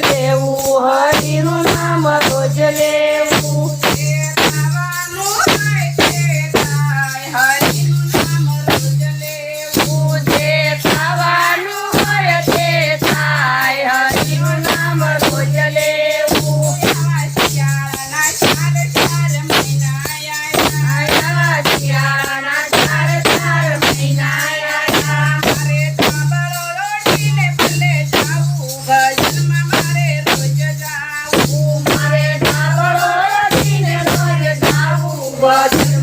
લેવું હરિનું નામ રોજ લેવું જે થવાનું હોય તે થાય હરિનું નામ રોજ લેવું શિયાળાના ચાર મહિના આયા મારે થાબડો રોટીને ભલે જાવું ભજનમાં મારે રોજ જાવું મારે થાબડો રોટીને રોજ જાવું ભજનમાં